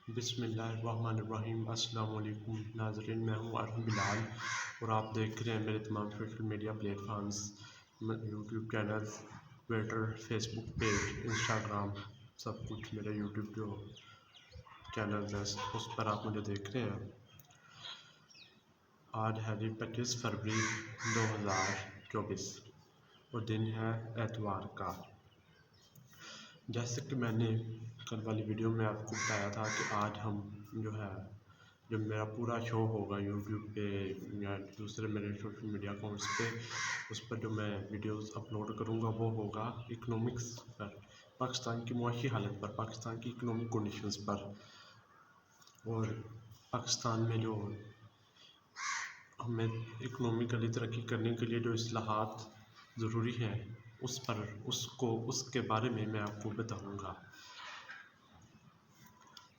بسم اللہ الرحمن الرحیم۔ السلام علیکم ناظرین، میں ہوں ارحم بلال اور آپ دیکھ رہے ہیں میرے تمام social media platforms, YouTube channel, Twitter, Facebook page, Instagram, سب کچھ میرے یوٹیوب جو چینلز ہیں اس پر آپ مجھے دیکھ رہے ہیں۔ آج ہے 25 فروری 2024 اور دن ہے اتوار کا۔ جیسے کہ میں نے کل والی ویڈیو میں آپ کو بتایا تھا کہ آج ہم جو میرا پورا شو ہوگا یوٹیوب پہ یا دوسرے میرے سوشل میڈیا اکاؤنٹس پہ، اس پر جو میں ویڈیوز اپلوڈ کروں گا وہ ہوگا اکنامکس پر، پاکستان کی معاشی حالت پر، پاکستان کی اکنامک کنڈیشنز پر، اور پاکستان میں جو ہمیں اکنامکلی ترقی کرنے کے لیے جو اصلاحات ضروری ہیں اس کے بارے میں آپ کو بتاؤں گا۔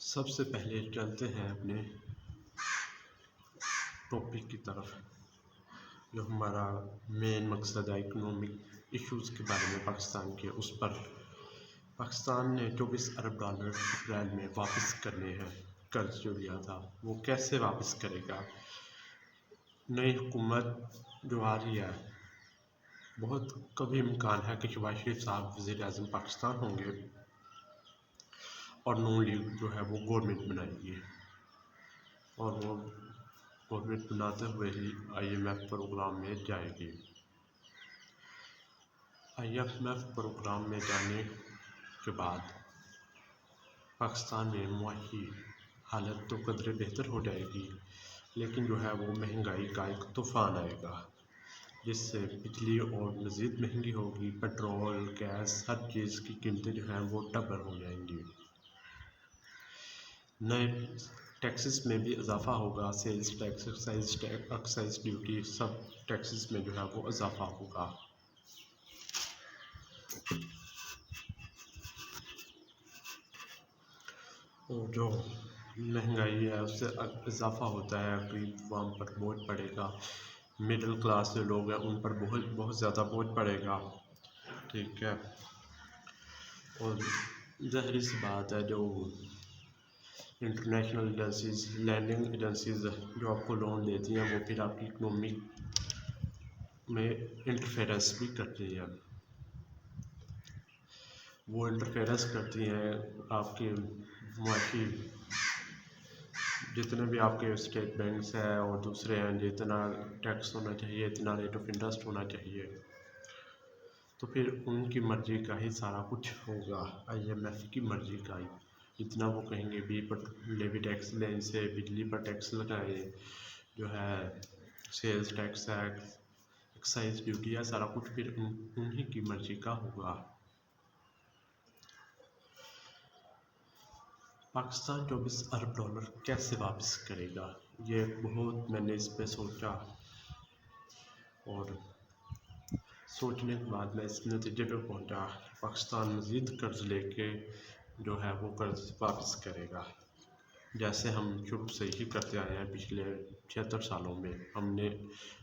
سب سے پہلے چلتے ہیں اپنے ٹاپک کی طرف، جو ہمارا مین مقصد ہے اکنامک ایشوز کے بارے میں پاکستان کے۔ اس پر پاکستان نے 24 ارب ڈالر اپریل میں واپس کرنے ہیں۔ قرض جو لیا تھا وہ کیسے واپس کرے گا؟ نئی حکومت جو آ رہی ہے، بہت کبھی امکان ہے کہ شہباز شریف صاحب وزیر اعظم پاکستان ہوں گے اور نون لیگ جو ہے وہ گورنمنٹ بنائے گی، اور وہ گورنمنٹ بناتے ہوئے ہی IMF پروگرام میں جائے گی۔ IMF پروگرام میں جانے کے بعد پاکستان میں معاشی حالت تو قدرے بہتر ہو جائے گی، لیکن جو ہے وہ مہنگائی کا ایک طوفان آئے گا، جس سے بجلی اور مزید مہنگی ہوگی، پیٹرول، گیس، ہر چیز کی قیمتیں جو ہیں وہ ڈبل ہو جائیں گی۔ نئے ٹیکسز میں بھی اضافہ ہوگا، سیلز ٹیکس، ایکسائز ڈیوٹی، سب ٹیکسز میں جو ہے وہ اضافہ ہوگا۔ اور جو مہنگائی ہے اس سے اضافہ ہوتا ہے، غریب عوام پر بوجھ پڑے گا، مڈل کلاس جو لوگ ہیں ان پر بہت زیادہ بوجھ پڑے گا، ٹھیک ہے۔ اور ظاہری سی بات ہے، جو انٹرنیشنل ایجنسیز، لینڈنگ ایجنسیز جو آپ کو لون دیتی ہیں، وہ پھر آپ کی اکنامی میں انٹرفیئرنس بھی کرتی ہیں۔ وہ انٹرفیئرنس کرتی ہیں آپ کے معاشی، جتنے بھی آپ کے اسٹیٹ بینکس ہیں اور دوسرے ہیں، جتنا ٹیکس ہونا چاہیے، اتنا ریٹ آف انٹرسٹ ہونا چاہیے، تو پھر ان کی مرضی کا ہی سارا کچھ ہوگا، IMF کی مرضی کا ہی۔ جتنا وہ کہیں گے بھی پر لیوی ٹیکس لیں، ان سے بجلی پر ٹیکس لگائیں، جو ہے سیلز ٹیکس ہے، ایکسائز ڈیوٹی ہے، سارا کچھ پھر انہی کی مرضی کا ہوگا۔ پاکستان 24 ارب ڈالر کیسے واپس کرے گا؟ یہ بہت میں نے اس پہ سوچا، اور سوچنے کے بعد میں اس نتیجے پہ پہنچا، پاکستان مزید قرض لے کے جو ہے وہ قرض واپس کرے گا، جیسے ہم شروع سے ہی کرتے آئے ہیں پچھلے 76 سالوں میں، ہم نے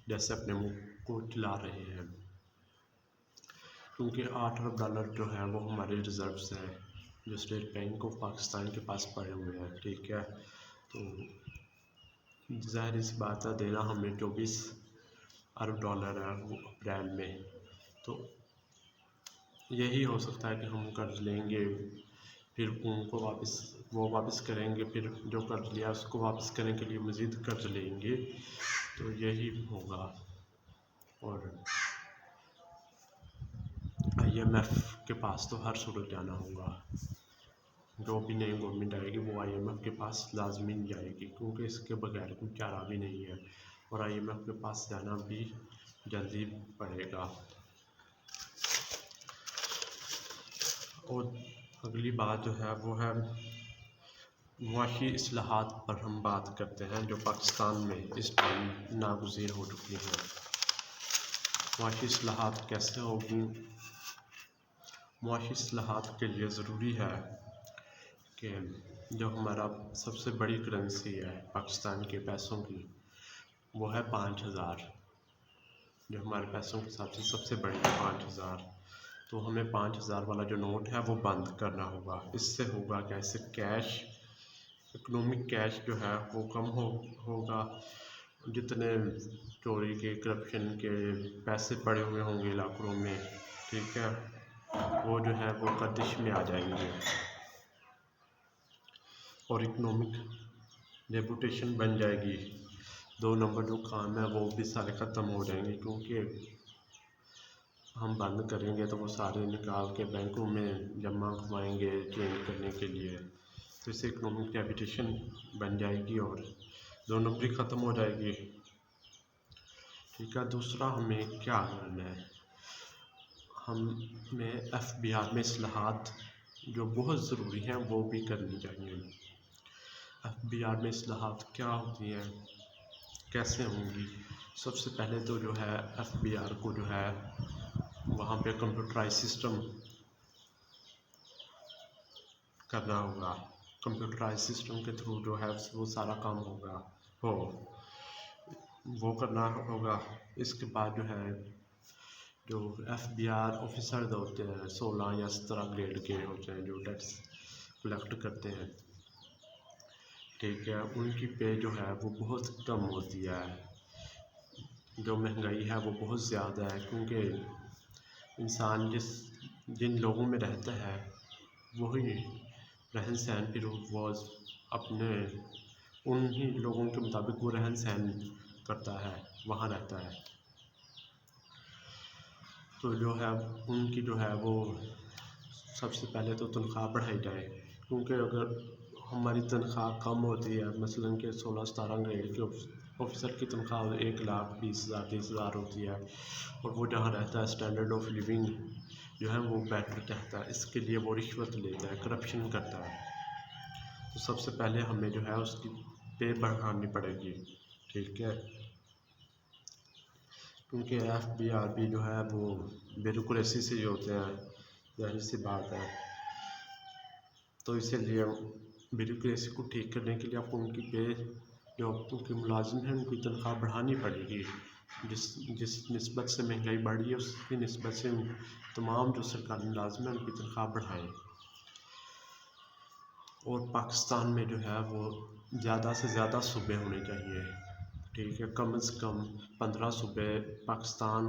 جیسے اپنے ملک کو چلا رہے ہیں، کیونکہ 8 ارب ڈالر جو ہے وہ ہمارے ریزروز ہیں جو اسٹیٹ بینک آف پاکستان کے پاس پڑے ہوئے ہیں، ٹھیک ہے۔ تو ظاہر سی بات ہے، دینا ہمیں 24 ارب ڈالر ہے وہ اپریل میں، تو یہی ہو سکتا ہے کہ ہم قرض لیں گے، پھر ان کو وہ واپس کریں گے، پھر جو قرض لیا اس کو واپس کرنے کے لیے مزید قرض لیں گے، تو یہی ہوگا۔ اور IMF کے پاس تو ہر صورت جانا ہوگا، جو بھی نئی گورنمنٹ آئے گی وہ IMF کے پاس لازمی جائے گی، کیونکہ اس کے بغیر کوئی چارہ بھی نہیں ہے، اور IMF کے پاس جانا بھی جلدی پڑے گا۔ اور اگلی بات جو ہے وہ ہے معاشی اصلاحات پر ہم بات کرتے ہیں، جو پاکستان میں اس ٹائم ناگزیر ہو چکی ہیں۔ معاشی اصلاحات کیسے ہوگی؟ معاشی اصلاحات کے لیے ضروری ہے کہ جو ہمارا سب سے بڑی کرنسی ہے پاکستان کے پیسوں کی، وہ ہے 5000، جو ہمارے پیسوں کے حساب سے سب سے بڑی ہے 5000، تو ہمیں 5000 والا جو نوٹ ہے وہ بند کرنا ہوگا۔ اس سے ہوگا کیسے؟ کیش اکنامک کیش جو ہے وہ کم ہوگا. جتنے چوری کے کرپشن کے پیسے پڑے ہوئے ہوں گے لاکروں میں، ٹھیک ہے، وہ جو ہے وہ گردش میں آ جائیں گے، اور اکنامک ریپوٹیشن بن جائے گی. 2 نمبر جو کام ہے وہ بھی سارے ختم ہو جائیں گے، کیونکہ ہم بند کریں گے تو وہ سارے نکال کے بینکوں میں جمع کروائیں گے چینج کرنے کے لیے. تو اس سے اکنامک ریپوٹیشن بن جائے گی اور 2 نمبری ختم ہو جائے گی. ٹھیک ہے. دوسرا ہمیں کیا کرنا ہے، ہمیں FBR میں اصلاحات جو بہت ضروری ہیں وہ بھی کرنی چاہیے. FBR میں اصلاحات کیا ہوتی ہیں، کیسے ہوں گی؟ سب سے پہلے تو جو ہے FBR کو جو ہے وہاں پہ کمپیوٹرائز سسٹم کرنا ہوگا. کمپیوٹرائز سسٹم کے تھرو جو ہے وہ سارا کام وہ کرنا ہوگا. اس کے بعد جو ہے جو FBR آفیسر ہوتے ہیں 16 یا 17 گریڈ کے ہوتے ہیں جو ٹیکس کلیکٹ کرتے ہیں، ٹھیک ہے، ان کی پے جو ہے وہ بہت کم ہوتی ہے. جو مہنگائی ہے وہ بہت زیادہ ہے، کیونکہ انسان جن لوگوں میں رہتا ہے وہی رہن سہن پھر وہ اپنے انہی لوگوں کے مطابق وہ رہن سہن کرتا ہے، وہاں رہتا ہے. تو جو ہے ان کی جو ہے وہ سب سے پہلے تو تنخواہ بڑھائی جائے، کیونکہ اگر ہماری تنخواہ کم ہوتی ہے، مثلاً کہ 16-17 گریڈ کے آفیسر کی تنخواہ 1,20,000 30,000 ہوتی ہے، اور وہ جہاں رہتا ہے اسٹینڈرڈ آف لیونگ جو ہے وہ بیٹر رہتا ہے، اس کے لیے وہ رشوت لیتا ہے، کرپشن کرتا ہے. تو سب سے پہلے ہمیں جو ہے اس کی پے بڑھانی پڑے گی، ٹھیک ہے، کیونکہ FBR بھی جو ہے وہ بیوروکریسی سے ہی ہوتے ہیں، ظاہر سی بات ہے. تو اسی لیے بیوروکریسی کو ٹھیک کرنے کے لیے آپ کو ان کی پے جو ان کے ملازم ہیں ان کی تنخواہ بڑھانی پڑے گی. جس نسبت سے مہنگائی بڑھی ہے اس کی نسبت سے تمام جو سرکاری ملازم ہیں ان کی تنخواہ بڑھائیں. اور پاکستان میں جو ہے وہ زیادہ سے زیادہ صوبے ہونے چاہیے، ٹھیک ہے، کم از کم 15 صوبے. پاکستان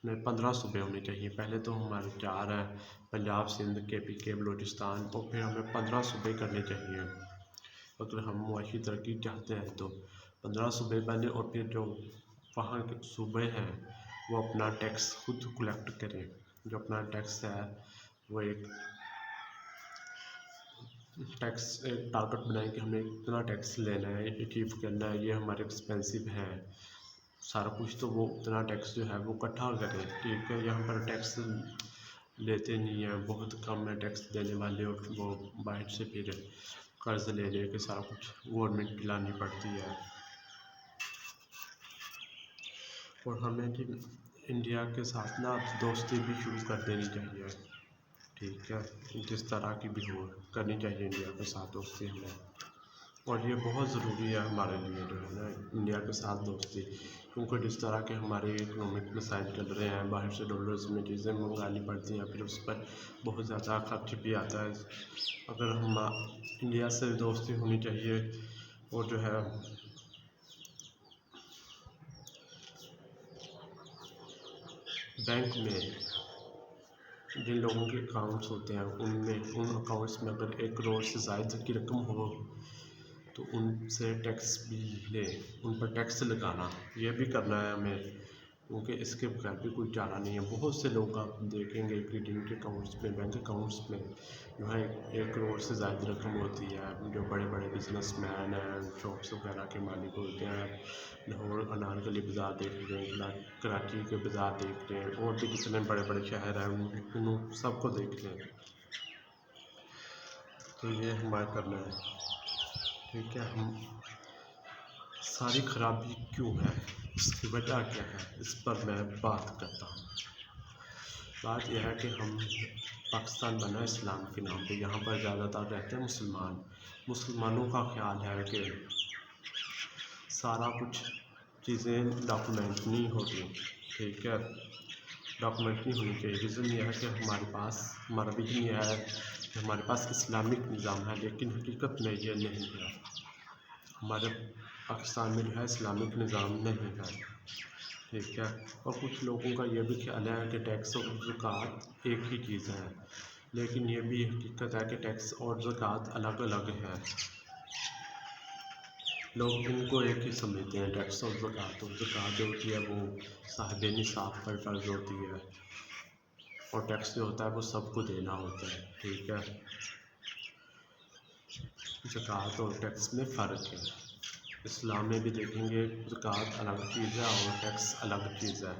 میں 15 صوبے ہونے چاہیے. پہلے تو ہمارے 4 ہیں، پنجاب، سندھ، KPK، بلوچستان، اور پھر ہمیں 15 صوبے کرنے چاہیے. اگر ہم معاشی ترقی چاہتے ہیں تو 15 صوبے بنے، اور پھر جو وہاں کے صوبے ہیں وہ اپنا ٹیکس خود کلیکٹ کریں. جو اپنا ٹیکس ہے وہ ایک ٹارگٹ بنائیں کہ ہمیں اتنا ٹیکس لینا ہے، اچیو کرنا ہے، یہ ہمارے ایکسپینسو ہے سارا کچھ، تو وہ اتنا ٹیکس جو ہے وہ اکٹھا کریں، ٹھیک ہے. یہاں پر ٹیکس لیتے نہیں ہیں، بہت کم ہے ٹیکس دینے والے، اور وہ باہر سے پھر قرض لے کے سارا کچھ گورنمنٹ پلانی پڑتی ہے. اور ہمیں انڈیا کے ساتھ نا دوستی بھی شروع کر دینی چاہیے، ٹھیک ہے، جس طرح کی بھی ہو کرنی چاہیے انڈیا کے ساتھ دوستی ہمیں. اور یہ بہت ضروری ہے ہمارے لیے جو ہے نا انڈیا کے ساتھ دوستی، کیونکہ جس طرح کے ہمارے اکنامک مسائل چل رہے ہیں، باہر سے ڈالرز میں چیزیں منگوانی پڑتی ہیں، پھر اس پر بہت زیادہ خرچ بھی آتا ہے. اگر ہم انڈیا سے دوستی ہونی چاہیے. اور جو ہے بینک میں جن لوگوں کے اکاؤنٹس ہوتے ہیں ان اکاؤنٹس میں اگر 1 کروڑ سے زائد کی رقم ہو تو ان سے ٹیکس بھی لے، ان پر ٹیکس لگانا، یہ بھی کرنا ہے ہمیں، کیونکہ اس کے بغیر بھی کوئی چارہ نہیں ہے. بہت سے لوگ آپ دیکھیں گے کہ جن کے اکاؤنٹس میں بینک اکاؤنٹس میں جو ہے 1 کروڑ سے زائد رقم ہوتی ہے، جو بڑے بڑے بزنس مین ہیں، شاپس وغیرہ کے مالک ہوتے ہیں. لاہور انارکلی بازار دیکھ لیں، کراچی کے بازار دیکھ لیں، اور بھی جتنے بڑے بڑے شہر ہیں ان سب کو دیکھ لیں. تو یہ ہمیں کرنا ہے، ٹھیک ہے. ہم ساری خرابی کیوں ہے، اس کی وجہ کیا ہے، اس پر میں بات کرتا ہوں. بات یہ ہے کہ ہم پاکستان بنا اسلام کے نام پہ، یہاں پر زیادہ تر رہتے ہیں مسلمانوں کا خیال ہے کہ سارا کچھ چیزیں ڈاکومنٹ نہیں ہوتی، ٹھیک ہے. ڈاکومنٹ نہیں ہونی چاہیے۔ ریزن یہ ہے کہ ہمارا ویژن یہ ہے کہ ہمارے پاس اسلامک نظام ہے، لیکن حقیقت میں یہ نہیں ہے۔ ہمارے پاکستان میں جو ہے اسلامک نظام نہیں ہے، ٹھیک ہے۔ اور کچھ لوگوں کا یہ بھی خیال ہے کہ ٹیکس اور زکوٰۃ ایک ہی چیز ہے، لیکن یہ بھی حقیقت ہے کہ ٹیکس اور زکوٰۃ الگ الگ ہے۔ لوگ ان کو ایک ہی سمجھتے ہیں، ٹیکس اور زکوٰۃ۔ اور زکوٰۃ جو ہوتی ہے وہ صاحب نصاب پر فرض ہوتی ہے، اور ٹیکس جو ہوتا ہے وہ سب کو دینا ہوتا ہے، ٹھیک ہے۔ زکوٰۃ اور ٹیکس میں فرق ہے۔ اسلام میں بھی دیکھیں گے زکوٰۃ الگ چیز ہے اور ٹیکس الگ چیز ہے۔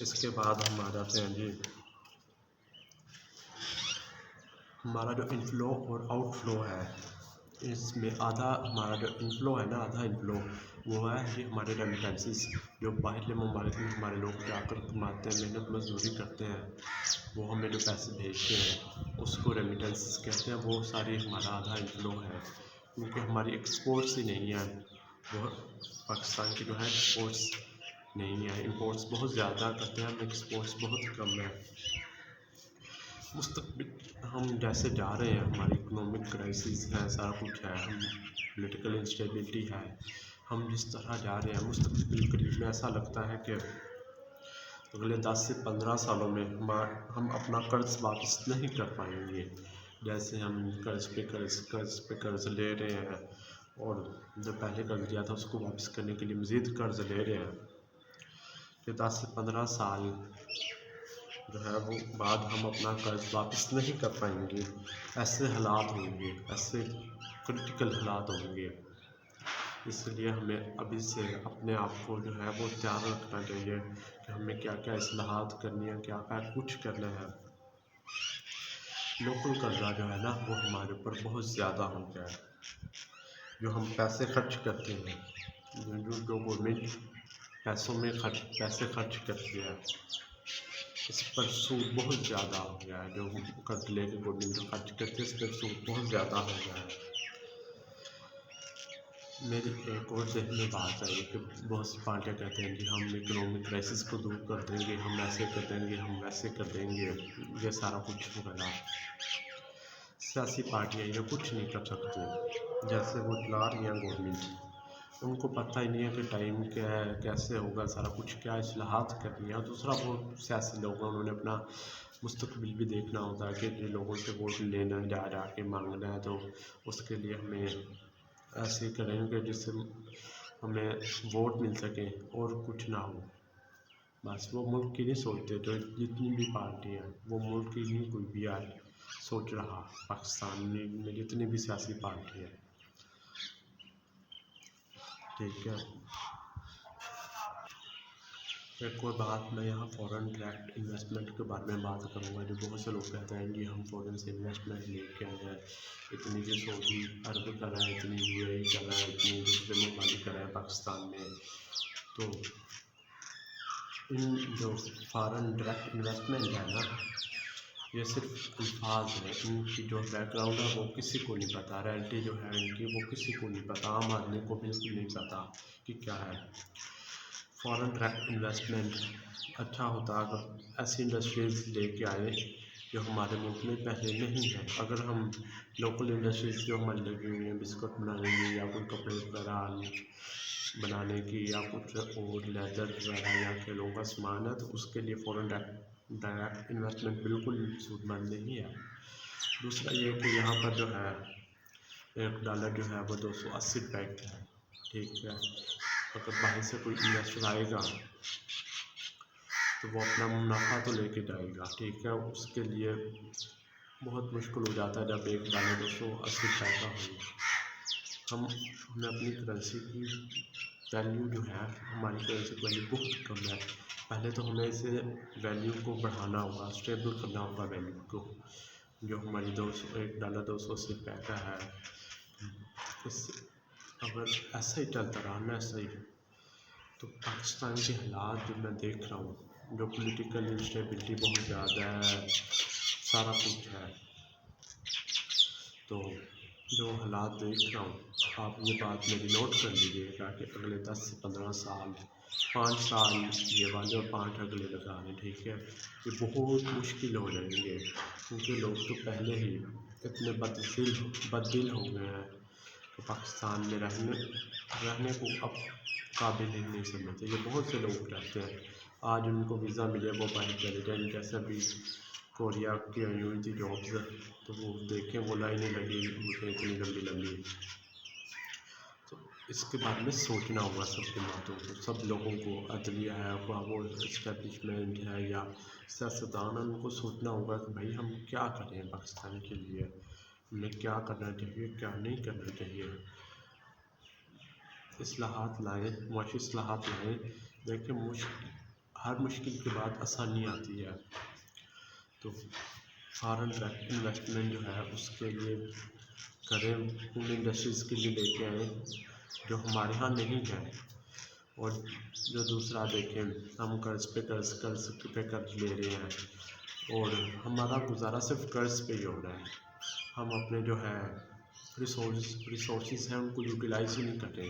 اس کے بعد ہم آ جاتے ہیں جی، ہمارا جو انفلو اور آؤٹ فلو ہے، اس میں آدھا ہمارا جو انفلو ہے نا، آدھا انفلو وہ ہے جی ہمارے ریمیٹنسز، جو باہرلے ممالک میں ہمارے لوگ جا کر کماتے ہیں، محنت مزدوری کرتے ہیں، وہ ہمیں جو پیسے بھیجتے ہیں اس کو ریمیٹنسز کہتے ہیں۔ وہ ساری ہمارا آدھا انفلو ہے، کیونکہ ہماری ایکسپورٹس ہی نہیں ہے، وہ پاکستان کی جو ہے ایکسپورٹس نہیں ہے، امپورٹس بہت زیادہ کرتے ہیں، ہم ایکسپورٹس بہت کم ہے۔ مستقبل ہم جیسے جا رہے ہیں، ہماری اکنامک کرائسس ہے، سارا کچھ ہے، ہم پولیٹیکل انسٹیبلٹی ہے، ہم جس طرح جا رہے ہیں مستقبل قریب میں ایسا لگتا ہے کہ اگلے 10 سے 15 سالوں میں ہم اپنا قرض واپس نہیں کر پائیں گے۔ جیسے ہم قرض پہ قرض لے رہے ہیں، اور جو پہلے قرض لیا تھا اس کو واپس کرنے کے لیے مزید قرض لے رہے ہیں، کہ 10 سے 15 سال جو ہے وہ بعد ہم اپنا قرض واپس نہیں کر پائیں گے۔ ایسے حالات ہوں گے، ایسے کرٹیکل حالات ہوں گے۔ اس لیے ہمیں ابھی سے اپنے آپ کو جو ہے وہ تیار رکھنا چاہیے کہ ہمیں کیا کیا اصلاحات کرنی ہے، کیا کیا کچھ کرنا ہے۔ لوکل قرضہ جو ہے نا وہ ہمارے اوپر بہت زیادہ ہو گیا ہے، جو ہم پیسے خرچ کرتے ہیں، جو گورنمنٹ پیسوں میں پیسے خرچ کرتی ہے، اس پر سود بہت زیادہ ہو گیا ہے۔ جو قرض لے کے گورنمنٹ جو خرچ کرتی ہے اس پر سود بہت زیادہ ہو گیا ہے۔ میری ایک اور ذہن میں بات آئی کہ بہت سی پارٹیاں کہتے ہیں کہ ہم اکنامک کرائسس کو دور کر دیں گے، ہم ایسے کر دیں گے، ہم ویسے کر دیں گے، یہ سارا کچھ ہوگا۔ سیاسی پارٹیاں یہ کچھ نہیں کر سکتی، جیسے وہ چلا رہی ہیں گورنمنٹ، ان کو پتہ ہی نہیں ہے کہ ٹائم کیا ہے، کیسے ہوگا سارا کچھ، کیا اصلاحات کرنی ہے۔ اور دوسرا وہ سیاسی لوگ ہیں، انہوں نے اپنا مستقبل بھی دیکھنا ہوتا ہے کہ لوگوں سے ووٹ لینا، جا کے مانگنا ہے، تو اس کے لیے ہمیں ایسے کریں گے جس سے ہمیں ووٹ مل سکے اور کچھ نہ ہو۔ بس وہ ملک کی نہیں سوچتے، جو جتنی بھی پارٹی ہیں وہ ملک کی نہیں کوئی بھی سوچ رہا۔ پاکستان میں جتنی بھی سیاسی پارٹی ہے، ٹھیک ہے۔ ایک اور بات میں یہاں فورن ڈائریکٹ انویسٹمنٹ کے بارے میں بات کروں گا۔ جو بہت سے لوگ کہتے ہیں کہ ہم فورن سے انویسٹمنٹ لے کے آئے ہیں، اتنی جو سعودی عرب کر رہا ہے، اتنی UAE کر رہا ہے، اتنی دوسرے ممالک کر رہے ہیں پاکستان میں، تو ان جو فارن ڈائریکٹ انویسٹمنٹ ہے نا، یہ صرف الفاظ ہیں، ان کی جو بیک گراؤنڈ ہے وہ کسی کو نہیں پتہ، ریئلٹی جو ہے ان کی وہ کسی کو نہیں پتہ، عام آدمی کو بالکل نہیں پتہ کہ کیا ہے۔ فارن ڈائریکٹ انویسٹمنٹ اچھا ہوتا اگر ایسی انڈسٹریز لے کے آئے جو ہمارے ملک میں پہلے نہیں ہے۔ اگر ہم لوکل انڈسٹریز جو ہماری لگی ہوئی ہیں، بسکٹ بنانے کی یا کوئی کپڑے وغیرہ بنانے کی یا کچھ اور لیدر وغیرہ یا کھیلوں کا سامان ہے، تو اس کے لیے فورن ڈائریکٹ انویسٹمنٹ بالکل سود مند نہیں ہے۔ دوسرا یہ کہ یہاں پر جو ہے $1 جو ہے وہ 280 روپے کا ہے، ٹھیک ہے۔ اگر باہر سے کوئی انویسٹر آئے گا تو وہ اپنا منافع تو لے کے جائے گا، ٹھیک ہے۔ اس کے لیے بہت مشکل ہو جاتا ہے جب $1 280 روپے کا ہو۔ ہمیں اپنی کرنسی کی ویلیو جو ہے، ہماری کرنسی کی ویلیو بہت کم ہے۔ پہلے تو ہمیں اسے ویلیو کو بڑھانا ہوگا، اسٹیبل کرنا ہوگا ویلیو کو، جو ہماری $1 280 روپے کا ہے۔ اگر ایسا ہی چلتا رہا نا، ایسا ہی، تو پاکستان کے حالات جو میں دیکھ رہا ہوں، جو پولیٹیکل انسٹیبلٹی بہت زیادہ ہے، سارا کچھ ہے، تو جو حالات دیکھ رہا ہوں، آپ یہ بات میری نوٹ کر لیجیے گا کہ اگلے 10 سے 15 سال 5 سال یہ والے اور 5 اگلے لگا رہے ہیں، ٹھیک ہے، یہ بہت مشکل ہو جائیں گے کیونکہ لوگ تو پہلے ہی اتنے بد دل ہو گئے ہیں کہ پاکستان میں رہنے کو اب قابل ہی نہیں سمجھتے۔ یہ بہت سے لوگ رہتے ہیں، آج ان کو ویزا ملے وہ باہر چلے جائیں، جیسے ابھی کوریا کی آئی ہوئی تھی جابس، تو وہ دیکھیں وہ لائنیں لگی ہوئی ہیں اتنی لمبی لمبی۔ تو اس کے بارے میں سوچنا ہوگا سب کے باتوں کو، سب لوگوں کو، عدلیہ ہے، وہ اسٹیبلشمنٹ ہے یا سیاستدان، ان کو سوچنا ہوگا کہ بھائی ہم کیا کریں پاکستان کے لیے، ہمیں کیا کرنا چاہیے کیا نہیں کرنا چاہیے۔ اصلاحات لائیں، معاشی اصلاحات لائیں۔ دیکھیں ہر مشکل کے بعد آسانی آتی ہے، تو فارن انویسٹمنٹ جو ہے اس کے لیے کریں، ان انڈسٹریز کے لیے لے کے آئیں جو ہمارے ہاں نہیں ہے، اور جو دوسرا دیکھیں ہم قرض پہ قرض لے رہے ہیں اور ہمارا گزارا صرف قرض پہ ہی ہو رہا ہے، ہم اپنے جو ہے ریسورسز ہیں ان کو یوٹیلائز ہی نہیں کریں۔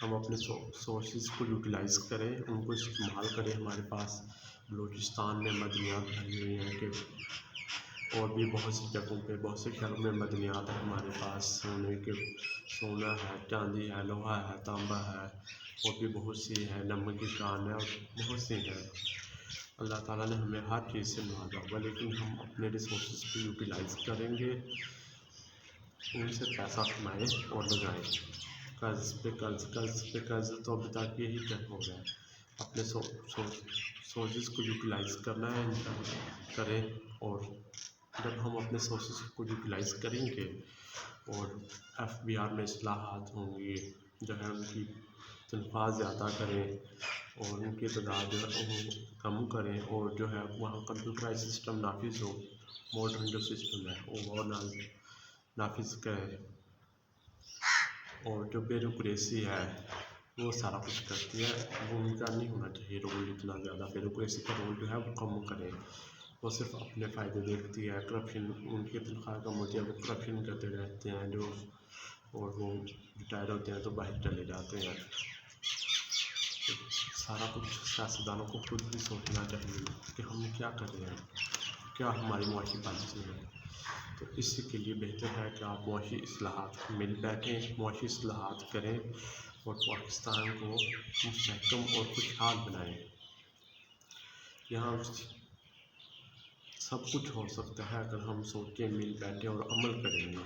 ہم اپنے سورسز کو یوٹیلائز کریں، ان کو استعمال کریں۔ ہمارے پاس بلوچستان میں معدنیات بھری ہوئی ہیں کہ اور بھی بہت سی جگہوں پہ بہت سے شہروں میں معدنیات ہیں ہمارے پاس، سونا ہے، چاندی ہے، لوہا ہے، تانبا ہے، اور بھی بہت سی ہے، نمک کی کان ہے، اور بہت سی ہیں۔ اللہ تعالیٰ نے ہمیں ہر چیز سے نوازا ہوگا، لیکن ہم اپنے ریسورسز کو یوٹیلائز کریں گے، ان سے پیسہ کمائیں اور لگائیں۔ قرض پہ قرض تو ابھی تک یہی ہو رہا ہے۔ اپنے سورسز کو یوٹیلائز کرنا ہے کریں، اور جب ہم اپنے سورسز کو یوٹیلائز کریں گے اور FBR میں اصلاحات ہوں گی، جو ہے ان کی تنخواہ زیادہ کریں اور ان کی تعداد کم کریں، اور جو ہے وہاں کمپیوٹرائز سسٹم نافذ ہو، ماڈرن جو سسٹم ہے وہ نافذ کریں، اور جو بیوروکریسی ہے وہ سارا کچھ کرتی ہے، وہ ان کا نہیں ہونا چاہیے رول اتنا زیادہ، بیوروکریسی کا رول جو ہے وہ کم کریں، وہ صرف اپنے فائدے دیکھتی ہے، کرپشن ان کی تنخواہ کم ہوتی ہے، وہ کرپشن کرتے رہتے ہیں جو، اور وہ ریٹائر ہوتے ہیں تو باہر چلے جاتے ہیں۔ سارا کچھ سیاستدانوں کو خود بھی سوچنا چاہیے کہ ہم کیا کر رہے ہیں، کیا ہماری معاشی پالیسی ہے۔ تو اسی کے لیے بہتر ہے کہ آپ معاشی اصلاحات مل بیٹھیں، معاشی اصلاحات کریں اور پاکستان کو مستحکم اور خوشحال بنائیں۔ یہاں سب کچھ ہو سکتا ہے اگر ہم سوچیں، مل بیٹھیں اور عمل کریں گے،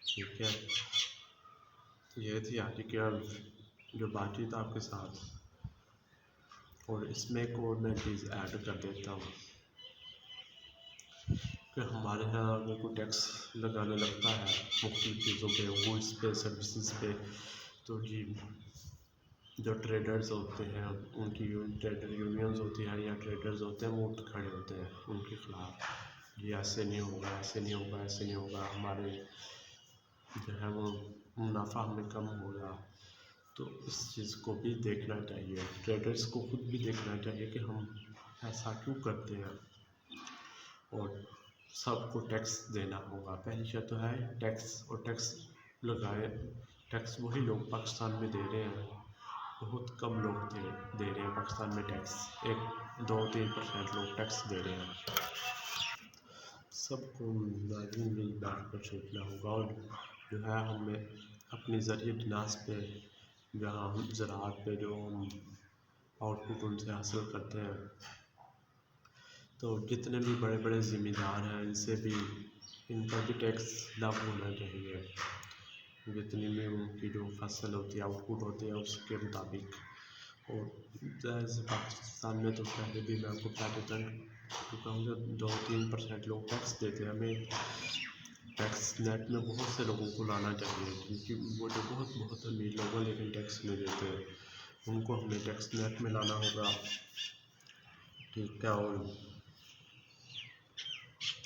ٹھیک ہے۔ یہ تھی آج کی جو بات چیت آپ کے ساتھ، اور اس میں ایک اور میں چیز ایڈ کر دیتا ہوں کہ ہمارے یہاں اگر کوئی ٹیکس لگانے لگتا ہے مختلف چیزوں پہ، گوڈس پہ، سروسز پہ، تو جی جو ٹریڈرز ہوتے ہیں ان کی ٹریڈر یونینز ہوتی ہیں یا ٹریڈرز ہوتے ہیں وہ اٹھ کھڑے ہوتے ہیں ان کے خلاف، یہ ایسے نہیں ہوگا، ایسے نہیں ہوگا، ایسے نہیں ہوگا، ہمارے جو ہے وہ منافع ہمیں کم ہوگا۔ تو اس چیز کو بھی دیکھنا چاہیے، ٹریڈرز کو خود بھی دیکھنا چاہیے کہ ہم ایسا کیوں کرتے ہیں، اور سب کو ٹیکس دینا ہوگا۔ پہلی شرط تو ہے ٹیکس، اور ٹیکس لگائے، ٹیکس وہی لوگ پاکستان میں دے رہے ہیں، بہت کم لوگ دے رہے ہیں پاکستان میں ٹیکس، 1-2-3% لوگ ٹیکس دے رہے ہیں۔ سب کو مل بیٹھ کر سوچنا ہوگا، اور جو ہے ہمیں اپنی ذریعہ ناز پہ، جہاں ہم زراعت پہ جو ہم آؤٹ پٹ ان سے حاصل کرتے ہیں، تو جتنے بھی بڑے بڑے ذمہ دار ہیں ان پر بھی ٹیکس لاگو ہونا چاہیے، جتنی بھی ان کی جو فصل ہوتی ہے، آؤٹ پٹ ہوتی ہے اس کے مطابق۔ اور جیسے پاکستان میں تو پہلے بھی میں آپ کو بتا دیتا ہوں کہ 2-3% لوگ ٹیکس دیتے ہیں، ہمیں ٹیکس نیٹ میں بہت سے لوگوں کو لانا چاہیے، کیونکہ وہ جو بہت امیر لوگ ہیں لیکن ٹیکس نہیں دیتے، ان کو ہمیں ٹیکس نیٹ میں لانا ہوگا، ٹھیک ہے۔ اور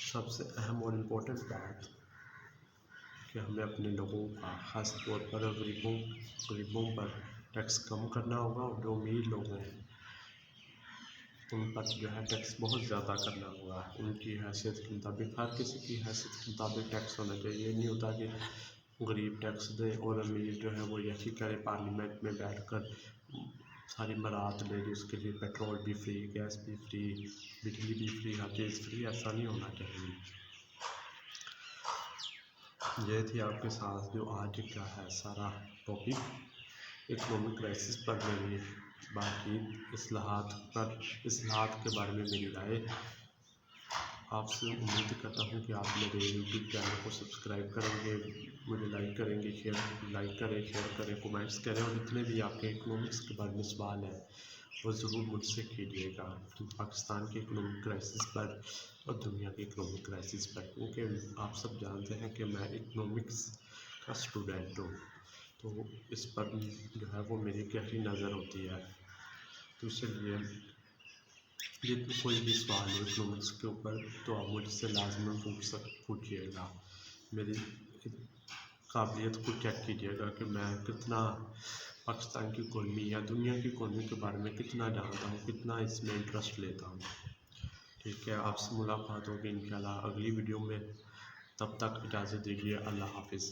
سب سے اہم اور امپورٹنٹ بات کہ ہمیں اپنے لوگوں کا، خاص طور پر غریبوں پر ٹیکس کم کرنا ہوگا، اور جو امیر لوگ ہیں ان پر جو ہے ٹیکس بہت زیادہ کرنا ہوگا، ان کی حیثیت کے مطابق، ہر کسی کی حیثیت کے مطابق ٹیکس ہونا چاہیے۔ یہ نہیں ہوتا کہ غریب ٹیکس دے اور امیر جو ہے وہ یہی کرے پارلیمنٹ میں بیٹھ کر ساری مراحت لے لی، اس کے لیے پیٹرول بھی فری، گیس بھی فری، بجلی بھی فری، ہر چیز فری. ایسا نہیں ہونا چاہیے. یہ تھی آپ کے ساتھ جو آج کا ہے سارا ٹاپک اکنامک کرائسس پر میری بات کی، اصلاحات کے بارے میں میری رائے. آپ سے امید کرتا ہوں کہ آپ میرے یوٹیوب چینل کو سبسکرائب کریں گے، مجھے لائک کریں گے، شیئر کریں، کومنٹس کریں، اور جتنے بھی آپ کے اکنامکس کے بارے میں سوال ہیں وہ ضرور مجھ سے کیجیے گا، پاکستان کے اکنامک کرائسس پر اور دنیا کے اکنامک کرائسس پر، کیونکہ آپ سب جانتے ہیں کہ میں اکنامکس کا اسٹوڈنٹ ہوں، تو اس پر جو ہے وہ میری گہری نظر ہوتی ہے. تو اس لیے کوئی بھی سوال ہو اکنامکس کے اوپر تو آپ مجھ سے لازماً پوچھیے گا. میری قابلیت کو چیک کیجیے گا کہ میں کتنا پاکستان کی اکانومی یا دنیا کی اکانومی کے بارے میں کتنا جانتا ہوں، کتنا اس میں انٹرسٹ لیتا ہوں. ٹھیک ہے، آپ سے ملاقات ہوگی انشاءاللہ اگلی ویڈیو میں. تب تک اجازت دیجیے. اللہ حافظ.